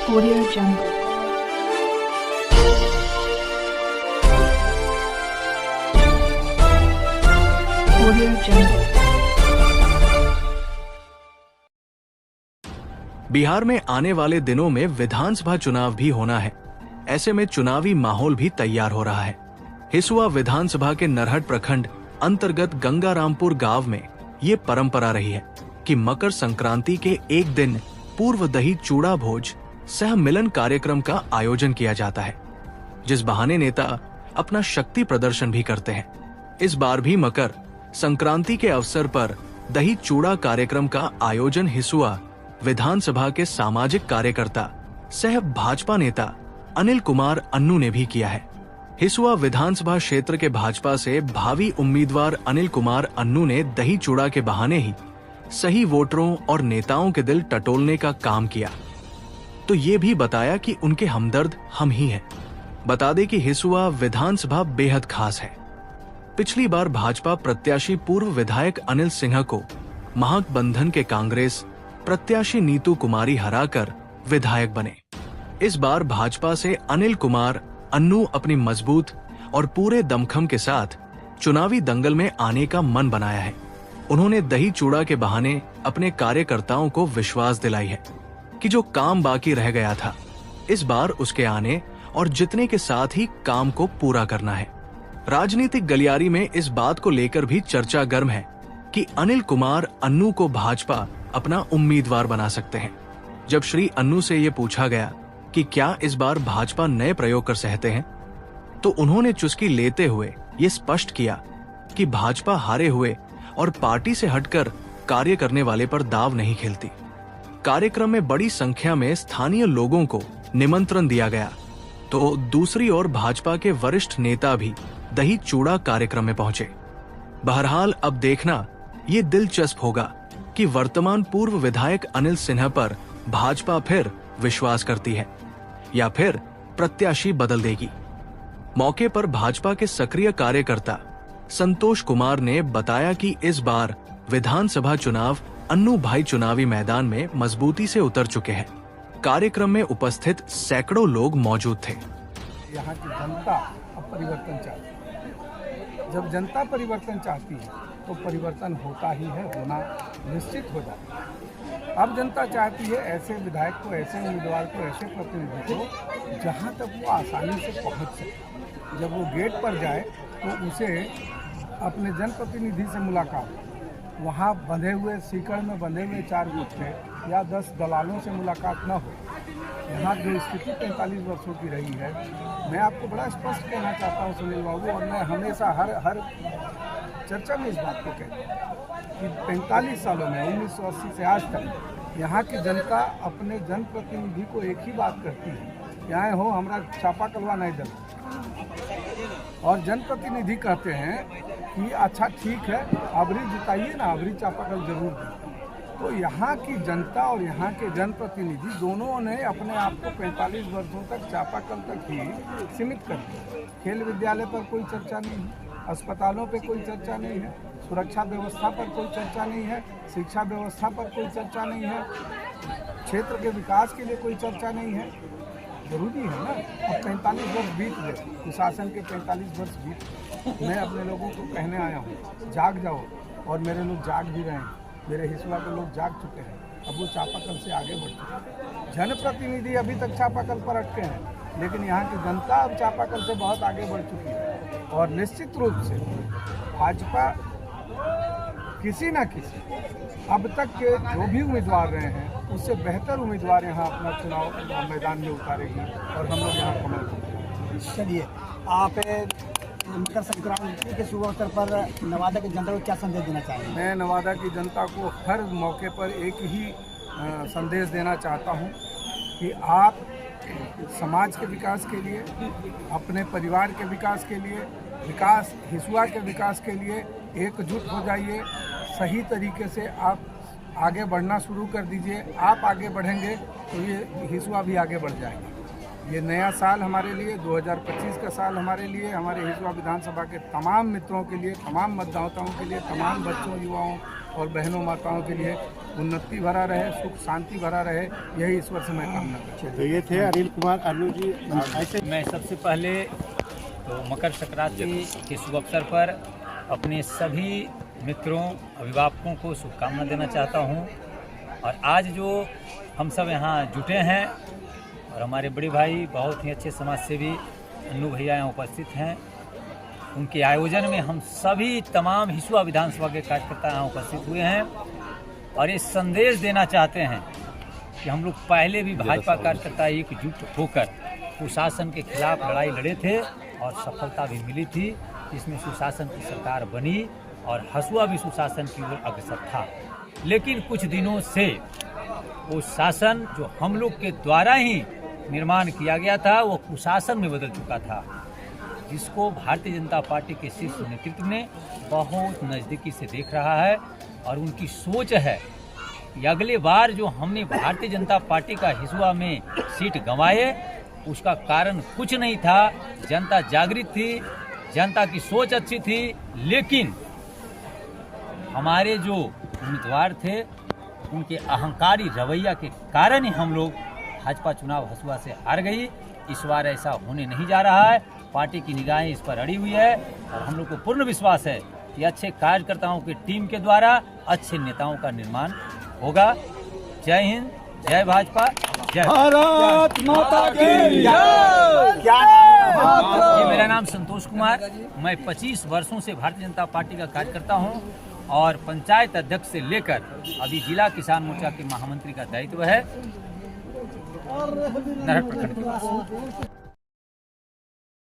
Audio Jungle. Audio Jungle. Bihar में आने वाले दिनों में विधानसभा चुनाव भी होना है। ऐसे में चुनावी माहौल भी तैयार हो रहा है। हिसुआ विधानसभा के नरहट प्रखंड अंतर्गत गंगारामपुर गांव में ये परंपरा रही है कि मकर संक्रांति के एक दिन पूर्व दही चूड़ा भोज सह मिलन कार्यक्रम का आयोजन किया जाता है, जिस बहाने नेता अपना शक्ति प्रदर्शन भी करते हैं। इस बार भी मकर संक्रांति के अवसर पर दही चूड़ा कार्यक्रम का आयोजन हिसुआ विधानसभा के सामाजिक कार्यकर्ता सह भाजपा नेता अनिल कुमार अन्नू ने भी किया है। हिसुआ विधानसभा क्षेत्र के भाजपा से भावी उम्मीदवार अनिल कुमार अन्नू ने दही चूड़ा के बहाने ही सही वोटरों और नेताओं के दिल टटोलने का काम किया, तो ये भी बताया कि उनके हमदर्द हम ही हैं। बता दें कि हिसुआ विधानसभा बेहद खास है। पिछली बार भाजपा प्रत्याशी पूर्व विधायक अनिल सिन्हा को महागठबंधन के कांग्रेस प्रत्याशी नीतू कुमारी हराकर विधायक बने। इस बार भाजपा से अनिल कुमार अन्नू अपनी मजबूत और पूरे दमखम के साथ चुनावी दंगल में आने का मन बनाया है। उन्होंने दही चूड़ा के बहाने अपने कार्यकर्ताओं को विश्वास दिलाई है कि जो काम बाकी रह गया था, इस बार उसके आने और जितने के साथ ही काम को पूरा करना है। राजनीतिक गलियारी में इस बात को लेकर भी चर्चा गर्म है कि अनिल कुमार अन्नू को भाजपा अपना उम्मीदवार बना सकते हैं। जब श्री अन्नू से ये पूछा गया कि क्या इस बार भाजपा नए प्रयोग कर सकते हैं, तो उन्होंने चुस्की लेते हुए ये स्पष्ट किया कि भाजपा हारे हुए और पार्टी से हटकर कार्य करने वाले पर दाव नहीं खेलती। कार्यक्रम में बड़ी संख्या में स्थानीय लोगों को निमंत्रण दिया गया, तो दूसरी ओर भाजपा के वरिष्ठ नेता भी दही चूड़ा कार्यक्रम में पहुंचे। बहरहाल अब देखना ये दिलचस्प होगा कि वर्तमान पूर्व विधायक अनिल सिन्हा पर भाजपा फिर विश्वास करती है या फिर प्रत्याशी बदल देगी। मौके पर भाजपा के सक्रिय कार्यकर्ता संतोष कुमार ने बताया कि इस बार विधानसभा चुनाव अन्नू भाई चुनावी मैदान में मजबूती से उतर चुके हैं। कार्यक्रम में उपस्थित सैकड़ों लोग मौजूद थे। यहाँ की जनता अब परिवर्तन चाहती है। जब जनता परिवर्तन चाहती है तो परिवर्तन होता ही है, होना निश्चित हो जाता है। अब जनता चाहती है ऐसे विधायक को, ऐसे उम्मीदवार को, ऐसे प्रतिनिधि को जहाँ तक वो आसानी से पहुँच सके। जब वो गेट पर जाए तो उसे अपने जनप्रतिनिधि से मुलाकात, वहाँ बंधे हुए सीकड़ में बंधे हुए 4 गुच्छे या 10 दलालों से मुलाकात न हो। यहाँ जो स्थिति 45 वर्षों की रही है, मैं आपको बड़ा स्पष्ट कहना चाहता हूँ सुनील बाबू, और मैं हमेशा हर चर्चा में इस बात को कहता हूँ कि 45 सालों में 1980 से आज तक यहाँ की जनता अपने जनप्रतिनिधि को एक ही बात करती है, यहाँ हो हमारा छापा कलवा नहीं दल, और जनप्रतिनिधि कहते हैं कि अच्छा ठीक है, अबरी जिताइए ना, अबरी चापाकल जरूर दें। तो यहाँ की जनता और यहाँ के जनप्रतिनिधि दोनों ने अपने आप को 45 वर्षों तक चापाकल तक ही सीमित कर दिया। खेल विद्यालय पर कोई चर्चा नहीं है, अस्पतालों पर कोई चर्चा नहीं है, सुरक्षा व्यवस्था पर कोई चर्चा नहीं है, शिक्षा व्यवस्था पर कोई चर्चा नहीं है, क्षेत्र के विकास के लिए कोई चर्चा नहीं है। जरूरी है ना, अब 45 वर्ष बीत गए, सुशासन के 45 वर्ष बीत गए। मैं अपने लोगों को कहने आया हूँ, जाग जाओ, और मेरे लोग जाग भी रहे हैं। मेरे हिसुआ के लोग जाग चुके हैं, अब वो चापाकल से आगे बढ़ चुके हैं। जनप्रतिनिधि अभी तक चापाकल पर अटके हैं, लेकिन यहाँ की जनता अब चापाकल से बहुत आगे बढ़ चुकी है। और निश्चित रूप से भाजपा किसी न किसी अब तक के जो भी उम्मीदवार रहे हैं, उससे बेहतर उम्मीदवार यहाँ अपना चुनाव मैदान में उतारेगी, और हम लोग यहाँ कमल करेंगे। चलिए, आप मकर संक्रांति के शुभ अवसर पर नवादा की जनता को क्या संदेश देना चाहेंगे? मैं नवादा की जनता को हर मौके पर एक ही संदेश देना चाहता हूँ कि आप समाज के विकास के लिए, अपने परिवार के विकास के लिए, हिसुआ के विकास के लिए एकजुट हो जाइए। सही तरीके से आप आगे बढ़ना शुरू कर दीजिए। आप आगे बढ़ेंगे तो ये हिसुआ भी आगे बढ़ जाएगा। ये नया साल हमारे लिए, 2025 का साल हमारे लिए, हमारे हिसुआ विधानसभा के तमाम मित्रों के लिए, तमाम मतदाताओं के लिए, तमाम बच्चों, युवाओं और बहनों माताओं के लिए उन्नति भरा रहे, सुख शांति भरा रहे, यही ईश्वर से मैं कामना करता हूँ। तो ये थे अनिल कुमार अन्नू जी। ऐसे मैं सबसे पहले तो मकर संक्रांति के शुभ अवसर पर अपने सभी मित्रों अभिभावकों को शुभकामना देना चाहता हूं। और आज जो हम सब यहाँ जुटे हैं और हमारे बड़े भाई बहुत ही अच्छे समाज सेवी अन्नू भैया यहाँ उपस्थित हैं, उनके आयोजन में हम सभी तमाम हिसुआ विधानसभा के कार्यकर्ता यहाँ उपस्थित हुए हैं और ये संदेश देना चाहते हैं कि हम लोग पहले भी भाजपा कार्यकर्ता एकजुट होकर कुशासन के खिलाफ लड़ाई लड़े थे और सफलता भी मिली थी। इसमें सुशासन की सरकार बनी और हसुआ भी सुशासन की ओर अग्रसर था। लेकिन कुछ दिनों से वो शासन जो हम लोग के द्वारा ही निर्माण किया गया था वो कुशासन में बदल चुका था, जिसको भारतीय जनता पार्टी के शीर्ष नेतृत्व ने बहुत नज़दीकी से देख रहा है और उनकी सोच है कि अगले बार जो हमने भारतीय जनता पार्टी का हिसुआ में सीट गंवाए उसका कारण कुछ नहीं था। जनता जागृत थी, जनता की सोच अच्छी थी, लेकिन हमारे जो उम्मीदवार थे उनके अहंकारी रवैया के कारण ही हम लोग भाजपा चुनाव हसुआ से हार गई। इस बार ऐसा होने नहीं जा रहा है। पार्टी की निगाहें इस पर अड़ी हुई है और हम लोग को पूर्ण विश्वास है कि अच्छे कार्यकर्ताओं की टीम के द्वारा अच्छे नेताओं का निर्माण होगा। जय हिंद, जय भाजपा, जय भारत माता की जय। क्या जी, मेरा नाम संतोष कुमार, मैं 25 वर्षों से भारतीय जनता पार्टी का कार्यकर्ता हूं और पंचायत अध्यक्ष से लेकर अभी जिला किसान मोर्चा के महामंत्री का दायित्व है नरहट प्रखंड के पास।